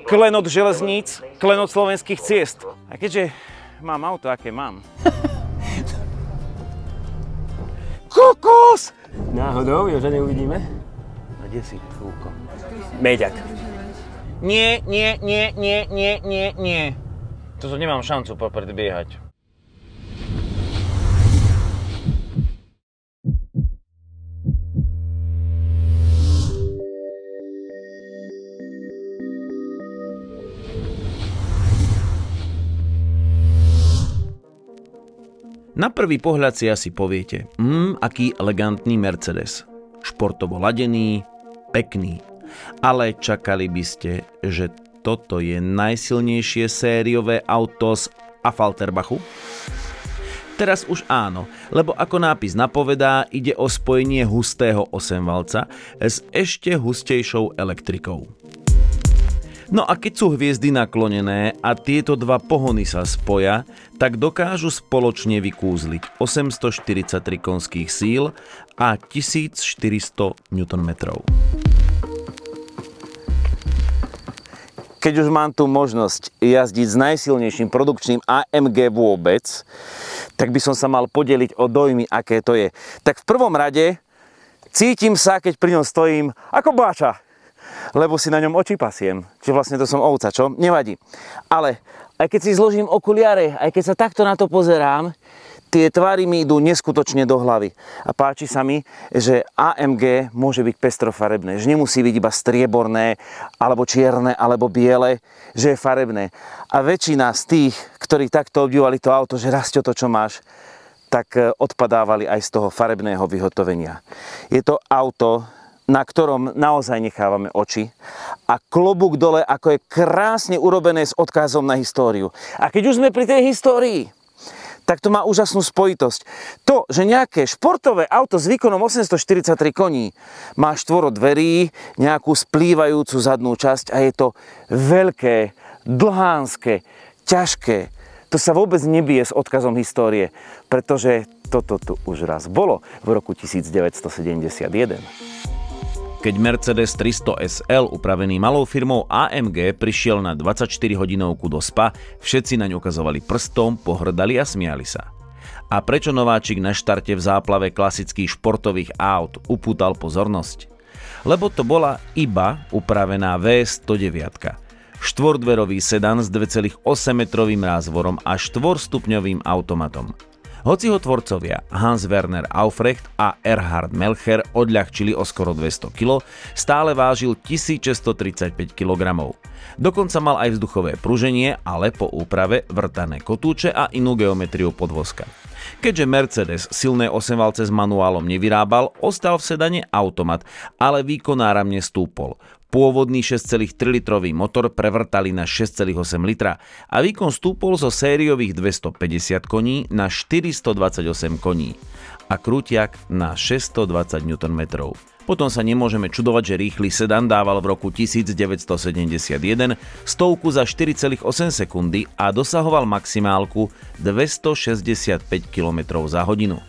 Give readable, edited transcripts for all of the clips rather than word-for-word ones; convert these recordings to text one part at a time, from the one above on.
klenot železníc, klenot slovenských ciest. A keďže mám auto, aké mám. Kokos! Náhodou, Joža, neuvidíme? A kde si, Fúko? Méďak. Nie. Toto nemám šancu predbiehať. Na prvý pohľad si asi poviete, aký elegantný Mercedes. Športovo ladený, pekný. Ale čakali by ste, že toto je najsilnejšie sériové auto z Affalterbachu? Teraz už áno, lebo ako nápis napovedá, ide o spojenie hustého 8-valca s ešte hustejšou elektrikou. No a keď sú hviezdy naklonené a tieto dva pohony sa spoja, tak dokážu spoločne vykúzliť 843 konských síl a 1400 Nm. Keď už mám tu možnosť jazdiť s najsilnejším produkčným AMG vôbec, tak by som sa mal podeliť o dojmy, aké to je. Tak v prvom rade cítim sa, keď pri ňom stojím, ako báča. Lebo si na ňom oči pasiem. Čiže vlastne to som ovca, čo? Nevadí. Ale aj keď si zložím okuliare, aj keď sa takto na to pozerám, tie tvary mi idú neskutočne do hlavy. A páči sa mi, že AMG môže byť pestrofarebné. Že nemusí byť iba strieborné, alebo čierne, alebo biele, že je farebné. A väčšina z tých, ktorí takto obdivovali to auto, že Rasťo, to čo máš, tak odpadávali aj z toho farebného vyhotovenia. Je to auto, na ktorom naozaj nechávame oči a klobúk dole, ako je krásne urobené s odkazom na históriu. A keď už sme pri tej histórii, tak to má úžasnú spojitosť. To, že nejaké športové auto s výkonom 843 koní má 4 dverí, nejakú splývajúcu zadnú časť a je to veľké, dlhánske, ťažké. To sa vôbec nebije s odkazom histórie, pretože toto tu už raz bolo v roku 1971. Keď Mercedes 300 SL upravený malou firmou AMG prišiel na 24-hodinovku do SPA, všetci naň ukazovali prstom, pohrdali a smiali sa. A prečo nováčik na štarte v záplave klasických športových aut upútal pozornosť? Lebo to bola iba upravená V109. Štvordverový sedan s 2,8-metrovým rázvorom a 4-stupňovým automatom. Hoci ho tvorcovia Hans-Werner Aufrecht a Erhard Melcher odľahčili o skoro 200 kg, stále vážil 1635 kg. Dokonca mal aj vzduchové pruženie, ale po úprave vrtané kotúče a inú geometriu podvozka. Keďže Mercedes silné 8-valce s manuálom nevyrábal, ostal v sedane automat, ale výkon náramne stúpol. Pôvodný 6,3 litrový motor prevrtali na 6,8 litra a výkon stúpol zo sériových 250 koní na 428 koní a krútiak na 620 Nm. Potom sa nemôžeme čudovať, že rýchly sedan dával v roku 1971 stovku za 4,8 sekundy a dosahoval maximálku 265 km za hodinu.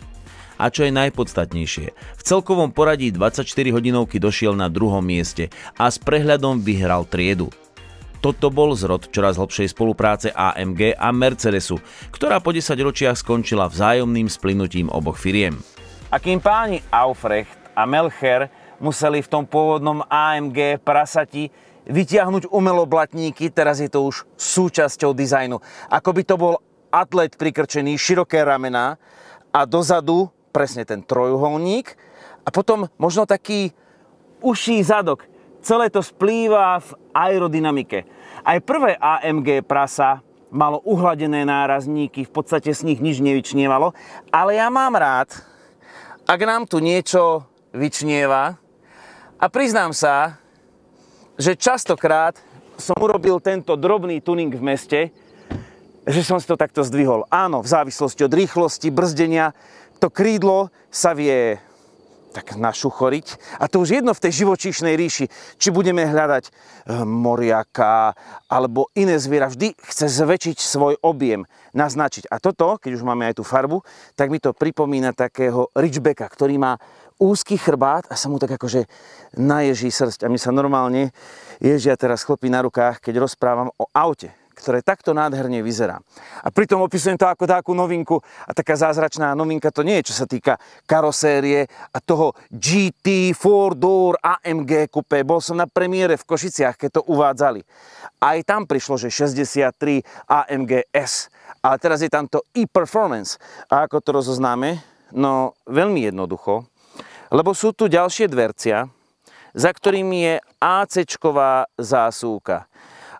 A čo je najpodstatnejšie, v celkovom poradí 24-hodinovky došiel na 2. mieste a s prehľadom vyhral triedu. Toto bol zrod čoraz hlbšej spolupráce AMG a Mercedesu, ktorá po 10 ročiach skončila vzájomným splynutím oboch firiem. A kým páni Aufrecht a Melcher museli v tom pôvodnom AMG prasati vytiahnuť umeloblatníky, teraz je to už súčasťou dizajnu. Ako by to bol atlet prikrčený, široké ramená a dozadu presne ten trojuholník a potom možno taký uší zadok. Celé to splýva v aerodynamike. Aj prvé AMG prasa malo uhladené nárazníky, v podstate z nich nič nevyčnievalo, ale ja mám rád, ak nám tu niečo vyčnieva a priznám sa, že častokrát som urobil tento drobný tuning v meste, že som si to takto zdvihol. Áno, v závislosti od rýchlosti, brzdenia, to krídlo sa vie tak našuchoriť. A to už jedno v tej živočíšnej ríši, či budeme hľadať moriaka alebo iné zviera. Vždy chce zväčšiť svoj objem, naznačiť. A toto, keď už máme aj tú farbu, tak mi to pripomína takého ridgebacka, ktorý má úzky chrbát a sa mu tak akože naježí srsť. A mi sa normálne ježia teraz chlpy na rukách, keď rozprávam o aute, ktoré takto nádherne vyzerá. A pritom opisujem to ako takú novinku a taká zázračná novinka to nie je, čo sa týka karosérie a toho GT 4-door AMG Coupé. Bol som na premiére v Košiciach, keď to uvádzali. Aj tam prišlo, že 63 AMG S. Ale teraz je tam to e-performance. A ako to rozoznáme? No, veľmi jednoducho. Lebo sú tu ďalšie dvercia, za ktorými je AC-čková zásuvka.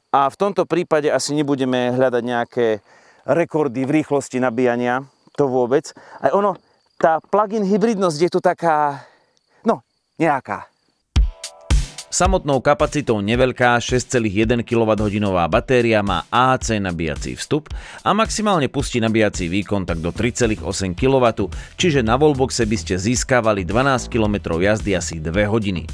A v tomto prípade asi nebudeme hľadať nejaké rekordy v rýchlosti nabíjania, to vôbec. Aj ono, tá plug-in hybridnosť je tu taká, no, nejaká. Samotnou kapacitou neveľká 6,1 kWh batéria má AC nabíjací vstup a maximálne pustí nabíjací výkon tak do 3,8 kW, čiže na wallboxe by ste získavali 12 km jazdy asi 2 hodiny.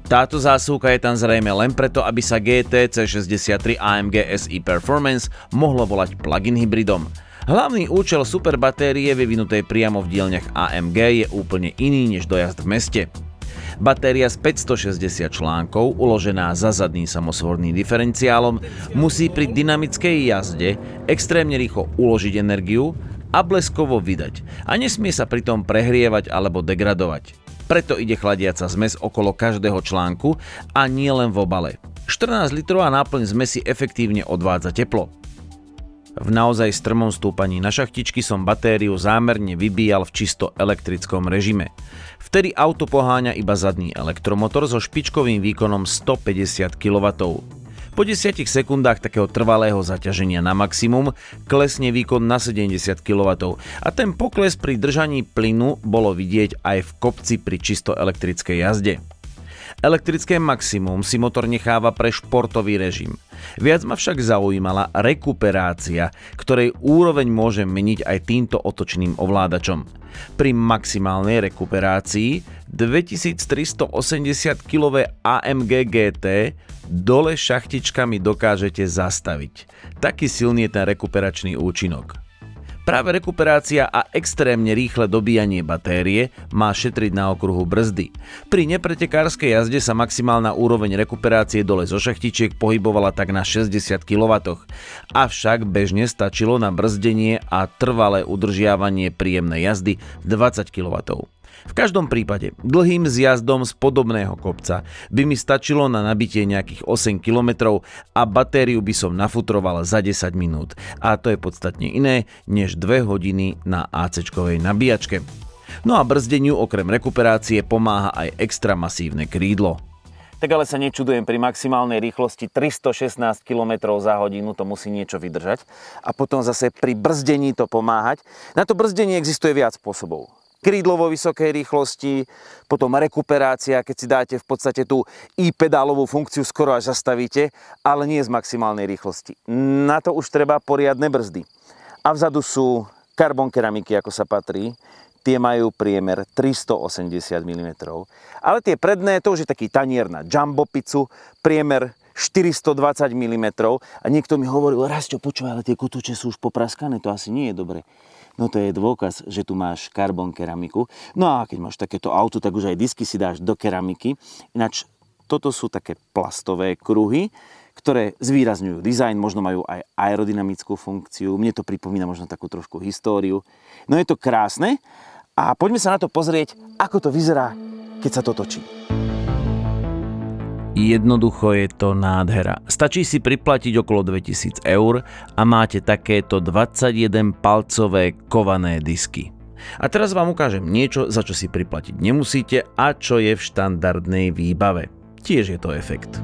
Táto zásuvka je tam zrejme len preto, aby sa GT C63 AMG SE Performance mohlo volať plug-in hybridom. Hlavný účel superbatérie vyvinutej priamo v dielňach AMG je úplne iný než dojazd v meste. Batéria s 560 článkov, uložená za zadným samosvorným diferenciálom, musí pri dynamickej jazde extrémne rýchlo uložiť energiu a bleskovo vydať a nesmie sa pritom prehrievať alebo degradovať. Preto ide chladiaca zmes okolo každého článku a nie len v obale. 14 litrová náplň zmesi efektívne odvádza teplo. V naozaj strmom stúpaní na šachtičky som batériu zámerne vybíjal v čisto elektrickom režime. Vtedy auto poháňa iba zadný elektromotor so špičkovým výkonom 150 kW. Po 10 sekundách takého trvalého zaťaženia na maximum klesne výkon na 70 kW a ten pokles pri držaní plynu bolo vidieť aj v kopci pri čisto elektrickej jazde. Elektrické maximum si motor necháva pre športový režim. Viac ma však zaujímala rekuperácia, ktorej úroveň môžem meniť aj týmto otočným ovládačom. Pri maximálnej rekuperácii 2380 kW AMG GT dole šachtičkami dokážete zastaviť. Taký silný je ten rekuperačný účinok. Práve rekuperácia a extrémne rýchle dobíjanie batérie má šetriť na okruhu brzdy. Pri nepretekárskej jazde sa maximálna úroveň rekuperácie dole zo šachtičiek pohybovala tak na 60 kW. Avšak bežne stačilo na brzdenie a trvalé udržiavanie príjemnej jazdy 20 kW. V každom prípade, dlhým zjazdom z podobného kopca by mi stačilo na nabitie nejakých 8 km a batériu by som nafutroval za 10 minút. A to je podstatne iné než 2 hodiny na AC-čkovej nabíjačke. No a brzdeniu okrem rekuperácie pomáha aj extra masívne krídlo. Tak ale sa nečudujem, pri maximálnej rýchlosti 316 km za hodinu to musí niečo vydržať. A potom zase pri brzdení to pomáhať. Na to brzdenie existuje viac spôsobov. Krídlo vo vysokej rýchlosti, potom rekuperácia, keď si dáte v podstate tú i-pedálovú funkciu, skoro až zastavíte, ale nie z maximálnej rýchlosti. Na to už treba poriadne brzdy. A vzadu sú karbon keramiky, ako sa patrí. Tie majú priemer 380 mm. Ale tie predné, to už je taký tanier na jumbo pizzu, priemer 420 mm. A niekto mi hovoril, Rasťo, počúvaj, ale tie kotúče sú už popraskané, to asi nie je dobre. No to je dôkaz, že tu máš karbon keramiku. No a keď máš takéto auto, tak už aj disky si dáš do keramiky. Ináč toto sú také plastové kruhy, ktoré zvýrazňujú dizajn, možno majú aj aerodynamickú funkciu. Mne to pripomína možno takú trošku históriu. No je to krásne a poďme sa na to pozrieť, ako to vyzerá, keď sa to točí. Jednoducho je to nádhera. Stačí si priplatiť okolo 2000 eur a máte takéto 21-palcové kované disky. A teraz vám ukážem niečo, za čo si priplatiť nemusíte a čo je v štandardnej výbave. Tiež je to efekt.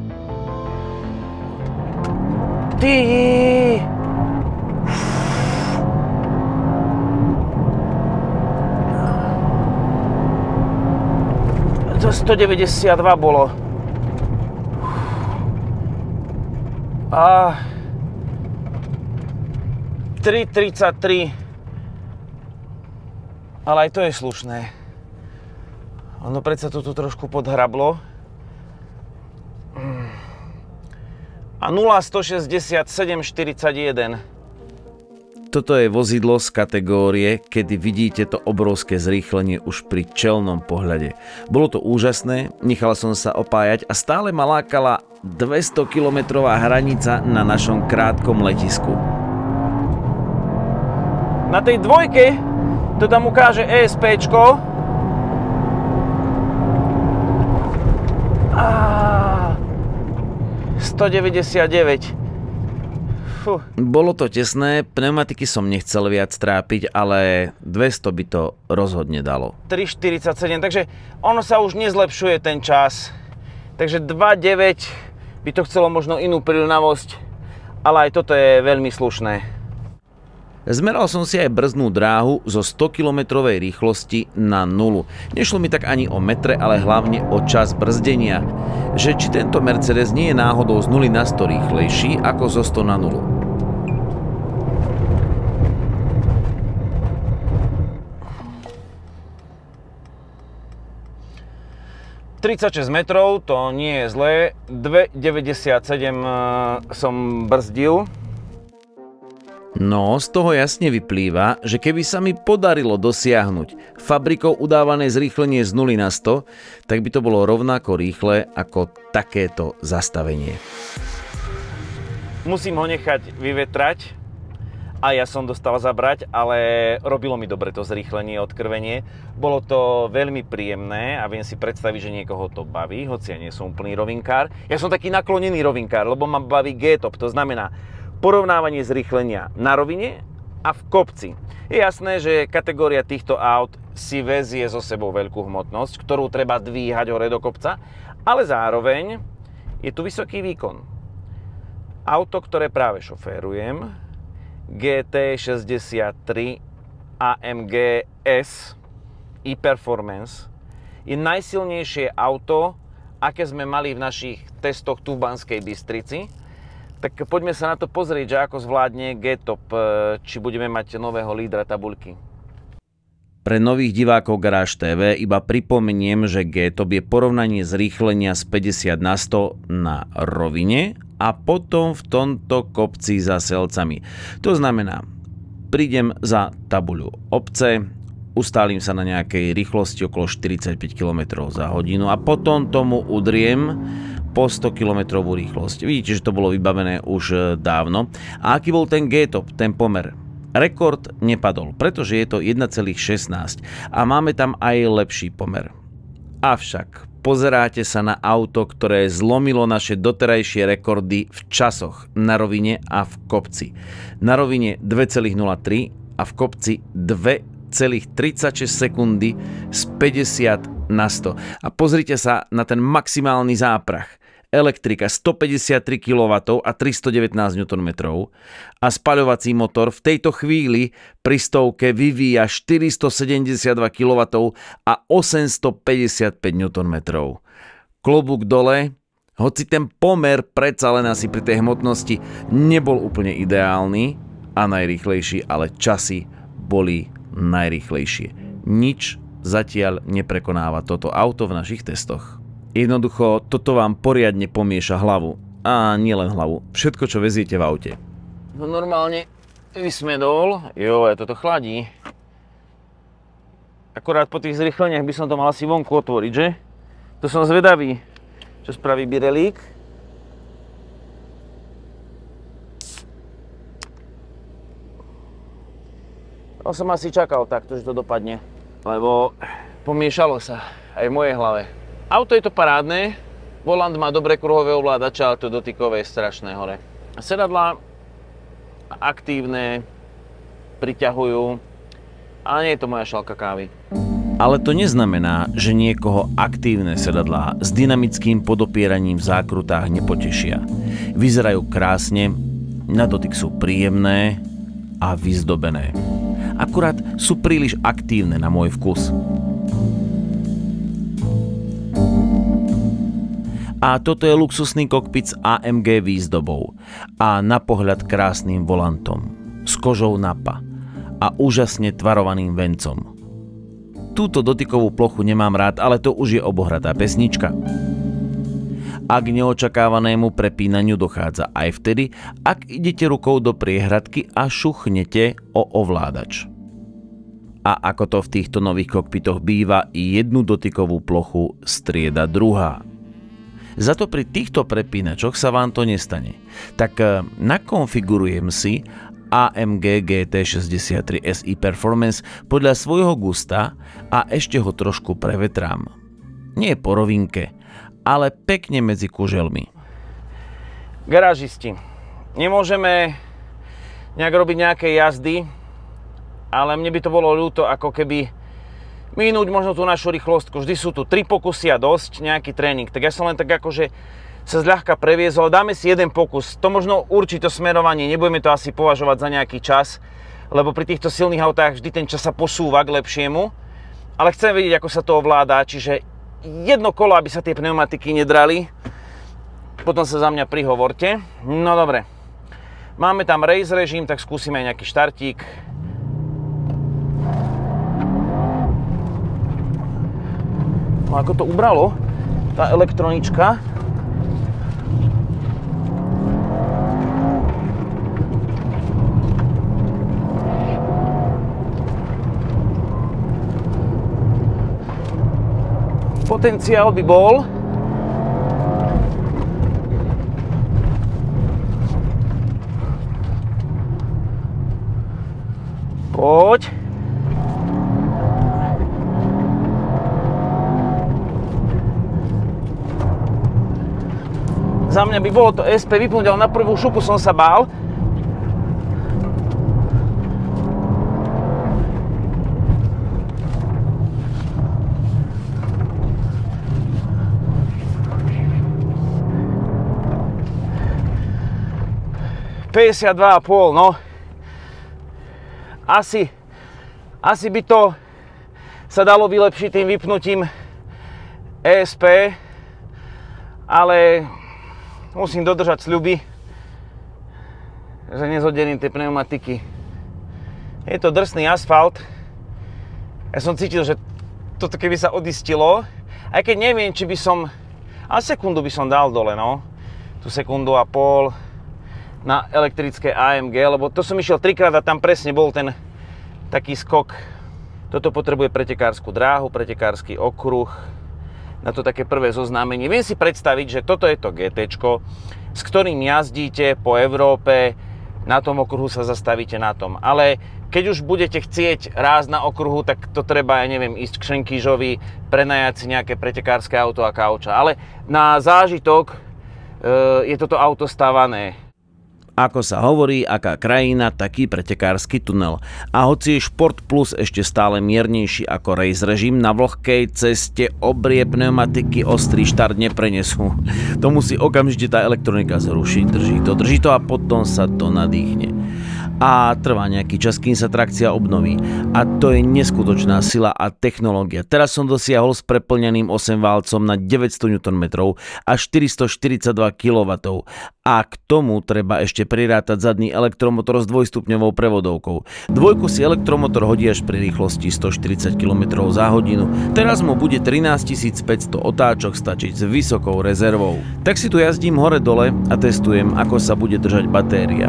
Ty! To 192 bolo. A 3,33. Ale aj to je slušné. Ono predsa to tu trošku podhrablo. A 0,167,41. Toto je vozidlo z kategórie, kedy vidíte to obrovské zrýchlenie už pri čelnom pohľade. Bolo to úžasné, nechal som sa opájať a stále ma lákala 200-kilometrová hranica na našom krátkom letisku. Na tej dvojke to tam ukáže ESPčko. 199. Bolo to tesné, pneumatiky som nechcel viac trápiť, ale 200 by to rozhodne dalo. 3,47, takže ono sa už nezlepšuje ten čas. Takže 2,9 by to chcelo možno inú priľnavosť, ale aj toto je veľmi slušné. Zmeral som si aj brzdnú dráhu zo 100-kilometrovej rýchlosti na 0. Nešlo mi tak ani o metre, ale hlavne o čas brzdenia. Že či tento Mercedes nie je náhodou z 0 na 100 rýchlejší ako zo 100 na 0. 36 metrov, to nie je zlé. 2,97 som brzdil. No, z toho jasne vyplýva, že keby sa mi podarilo dosiahnuť fabrikou udávané zrýchlenie z 0 na 100, tak by to bolo rovnako rýchle ako takéto zastavenie. Musím ho nechať vyvetrať a ja som dostal zabrať, ale robilo mi dobre to zrýchlenie, odkrvenie. Bolo to veľmi príjemné a viem si predstaviť, že niekoho to baví, hoci ja nie som úplný rovinkár. Ja som taký naklonený rovinkár, lebo ma baví G-top, to znamená porovnávanie zrýchlenia na rovine a v kopci. Je jasné, že kategória týchto aut si vezie so sebou veľkú hmotnosť, ktorú treba dvíhať hore do kopca, ale zároveň je tu vysoký výkon. Auto, ktoré práve šoférujem, GT63 AMG S e-Performance, je najsilnejšie auto, aké sme mali v našich testoch tu v Banskej Bystrici. Tak poďme sa na to pozrieť, že ako zvládne G-top, či budeme mať nového lídra tabuľky. Pre nových divákov Garáž TV iba pripomeniem, že G-top je porovnanie zrýchlenia z 50 na 100 na rovine a potom v tomto kopci za Selcami. To znamená, prídem za tabuľu obce, ustálim sa na nejakej rýchlosti okolo 45 km za hodinu a potom tomu udriem po 100 km rýchlosť. Vidíte, že to bolo vybavené už dávno. A aký bol ten G-top, ten pomer? Rekord nepadol, pretože je to 1,16 a máme tam aj lepší pomer. Avšak pozeráte sa na auto, ktoré zlomilo naše doterajšie rekordy v časoch na rovine a v kopci. Na rovine 2,03 a v kopci 2,36 sekundy z 50 na 100. A pozrite sa na ten maximálny záprah. Elektrika 153 kW a 319 Nm a spaľovací motor v tejto chvíli pri stovke vyvíja 472 kW a 855 Nm. Klobúk dole, hoci ten pomer predsa len asi pri tej hmotnosti nebol úplne ideálny a najrýchlejší, ale časy boli najrýchlejšie. Nič zatiaľ neprekonáva toto auto v našich testoch. Jednoducho, toto vám poriadne pomieša hlavu. A nielen hlavu, všetko, čo veziete v aute. No normálne vysmedol. Jo, toto chladí. Akorát po tých zrýchleniach by som to mal asi vonku otvoriť, že? To som zvedavý, čo spraví Birelík. To som asi čakal takto, že to dopadne. Lebo pomiešalo sa aj v mojej hlave. Auto je to parádne, volant má dobré kruhové ovládače, ale to dotykové je strašné hore. Sedadlá aktívne, priťahujú, ale nie je to moja šálka kávy. Ale to neznamená, že niekoho aktívne sedadlá s dynamickým podopieraním v zákrutách nepotešia. Vyzerajú krásne, na dotyk sú príjemné a vyzdobené. Akurát sú príliš aktívne na môj vkus. A toto je luxusný kokpit s AMG výzdobou a na pohľad krásnym volantom, s kožou napa a úžasne tvarovaným vencom. Túto dotykovú plochu nemám rád, ale to už je obohratá pesnička. A k neočakávanému prepínaniu dochádza aj vtedy, ak idete rukou do priehradky a šuchnete o ovládač. A ako to v týchto nových kokpitoch býva, jednu dotykovú plochu strieda druhá. Za to pri týchto prepínačoch sa vám to nestane. Tak nakonfigurujem si AMG GT63 SI Performance podľa svojho gusta a ešte ho trošku prevetrám. Nie po rovinke, ale pekne medzi kuželmi. Garážisti, nemôžeme nejak robiť nejaké jazdy, ale mne by to bolo ľúto, ako keby minúť možno tú našu rýchlostku. Vždy sú tu 3 pokusy a dosť, nejaký tréning. Tak ja som len tak akože sa zľahka previezol, dáme si jeden pokus. To možno určí to smerovanie, nebudeme to asi považovať za nejaký čas, lebo pri týchto silných autách vždy ten čas sa posúva k lepšiemu. Ale chcem vedieť, ako sa to ovláda, čiže jedno kolo, aby sa tie pneumatiky nedrali. Potom sa za mňa prihovorte. No dobre. Máme tam race režim, tak skúsime aj nejaký štartík. No ako to ubralo, tá elektronička. Potenciál by bol. Poď. Za mňa by bolo to SP vypnúť, ale na prvú šupu som sa bál. $52,5, no. Asi by to sa dalo vylepšiť tým vypnutím ESP, ale musím dodržať sľuby, že nezoddelím tie pneumatiky. Je to drsný asfalt. Ja som cítil, že toto keby sa odistilo, aj keď neviem, či by som, ale sekundu by som dal dole, no. Tu 1,5 sekundu na elektrické AMG, lebo to som išiel 3-krát a tam presne bol ten taký skok. Toto potrebuje pretekárskú dráhu, pretekársky okruh, na to také prvé zoznámenie. Viem si predstaviť, že toto je to GTčko, s ktorým jazdíte po Európe, na tom okruhu sa zastavíte na tom. Ale keď už budete chcieť rásť na okruhu, tak to treba, ja neviem, ísť k Šenkýžovi, prenajať si nejaké pretekárske auto a kauča. Ale na zážitok je toto auto stavané. Ako sa hovorí, aká krajina, taký pretekársky tunel. A hoci je Šport Plus ešte stále miernejší ako race režim, na vlhkej ceste obrie pneumatiky ostrý štart neprenesú. To musí okamžite tá elektronika zrušiť. Drží to a potom sa to nadýchne. A trvá nejaký čas, kým sa trakcia obnoví. A to je neskutočná sila a technológia. Teraz som dosiahol s preplneným 8-válcom na 900 Nm a 442 kW. A k tomu treba ešte prirátať zadný elektromotor s dvojstupňovou prevodovkou. Dvojku si elektromotor hodí až pri rýchlosti 140 km za hodinu. Teraz mu bude 13 500 otáčok stačiť s vysokou rezervou. Tak si tu jazdím hore-dole a testujem, ako sa bude držať batéria.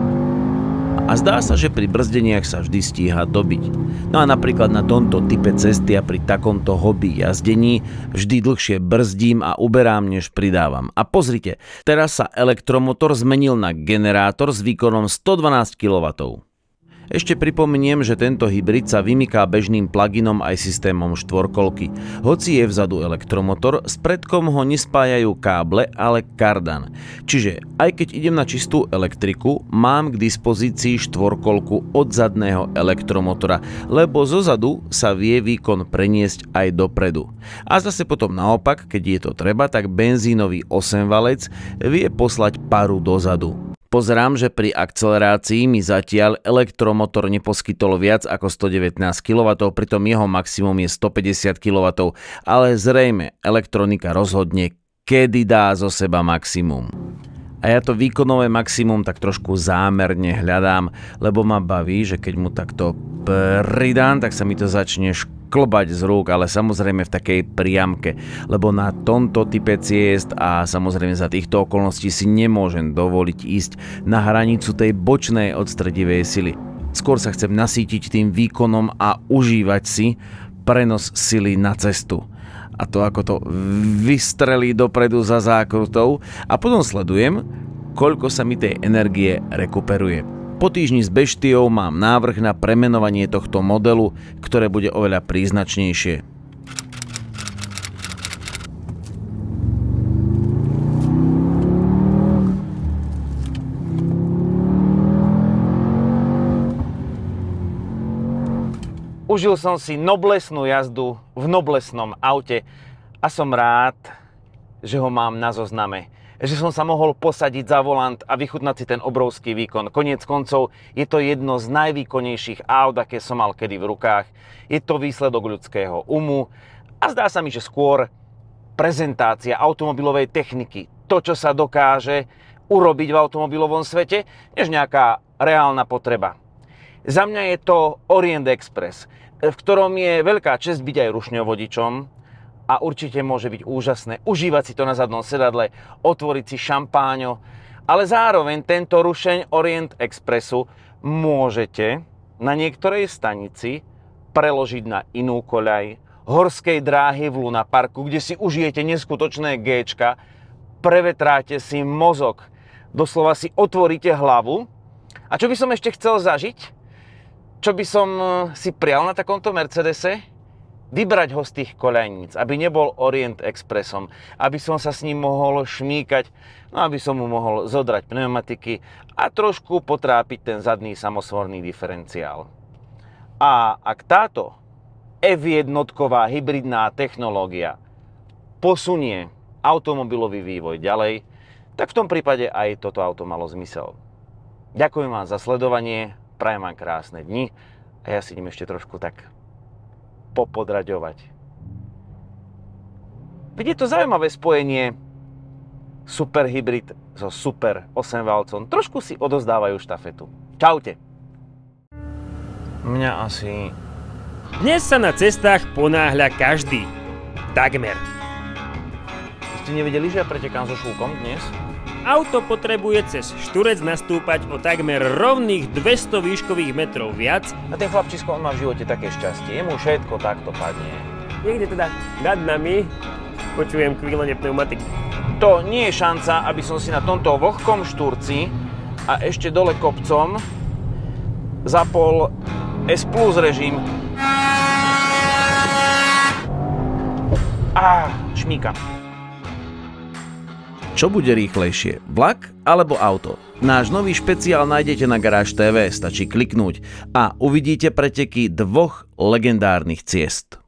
A zdá sa, že pri brzdeniach sa vždy stíha dobiť. No a napríklad na tomto type cesty a pri takomto hobby jazdení vždy dlhšie brzdím a uberám, než pridávam. A pozrite, teraz sa elektromotor zmenil na generátor s výkonom 112 kW. Ešte pripomeniem, že tento hybrid sa vymyká bežným pluginom aj systémom štvorkolky. Hoci je vzadu elektromotor, s predkom ho nespájajú káble, ale kardan. Čiže aj keď idem na čistú elektriku, mám k dispozícii štvorkolku od zadného elektromotora, lebo zozadu sa vie výkon preniesť aj dopredu. A zase potom naopak, keď je to treba, tak benzínový 8-valec vie poslať paru dozadu. Pozerám, že pri akcelerácii mi zatiaľ elektromotor neposkytol viac ako 119 kW, pritom jeho maximum je 150 kW, ale zrejme elektronika rozhodne, kedy dá zo seba maximum. A ja to výkonové maximum tak trošku zámerne hľadám, lebo ma baví, že keď mu takto pridám, tak sa mi to začne klbať z rúk, ale samozrejme v takej priamke, lebo na tomto type ciest a samozrejme za týchto okolností si nemôžem dovoliť ísť na hranicu tej bočnej odstredivej sily. Skôr sa chcem nasýtiť tým výkonom a užívať si prenos sily na cestu. A to ako to vystrelí dopredu za zákrutou a potom sledujem, koľko sa mi tej energie rekuperuje. Po týždni s Beštiou mám návrh na premenovanie tohto modelu, ktoré bude oveľa príznačnejšie. Užil som si noblesnú jazdu v noblesnom aute a som rád, že ho mám na zozname. Že som sa mohol posadiť za volant a vychutnať si ten obrovský výkon. Koniec koncov je to jedno z najvýkonnejších aut, aké som mal kedy v rukách. Je to výsledok ľudského umu a zdá sa mi, že skôr prezentácia automobilovej techniky, to, čo sa dokáže urobiť v automobilovom svete, než nejaká reálna potreba. Za mňa je to Orient Express, v ktorom je veľká česť byť aj rušňovodičom, a určite môže byť úžasné užívať si to na zadnom sedadle, otvoriť si šampáňo, ale zároveň tento rušeň Orient Expressu môžete na niektorej stanici preložiť na inú koľaj horskej dráhy v Luna Parku, kde si užijete neskutočné Gčka, prevetráte si mozog, doslova si otvoríte hlavu. A čo by som ešte chcel zažiť? Čo by som si prial na takomto Mercedese? Vybrať ho z tých koľajníc, aby nebol Orient Expressom, aby som sa s ním mohol šmíkať, no aby som mu mohol zodrať pneumatiky a trošku potrápiť ten zadný samosvorný diferenciál. A ak táto F1-ková hybridná technológia posunie automobilový vývoj ďalej, tak v tom prípade aj toto auto malo zmysel. Ďakujem vám za sledovanie, prajem vám krásne dni a ja si idem ešte trošku tak popodraďovať. Vidíte to zaujímavé spojenie super hybrid so super 8-valcom. Trošku si odozdávajú štafetu. Čaute. Mňa asi... Dnes sa na cestách ponáhľa každý. Takmer. Ste nevedeli, že ja pretekám so šúkom dnes? Auto potrebuje cez Šturec nastúpať o takmer rovných 200 výškových metrov viac. A ten chlapčisko, on má v živote také šťastie. Jemu všetko takto padne. Niekde teda nad nami počujem kvílenie pneumatiky. To nie je šanca, aby som si na tomto vlhkom Šturci a ešte dole kopcom zapol S plus režim. Šmíka. Čo bude rýchlejšie, vlak alebo auto? Náš nový špeciál nájdete na Garáž TV, stačí kliknúť a uvidíte preteky dvoch legendárnych ciest.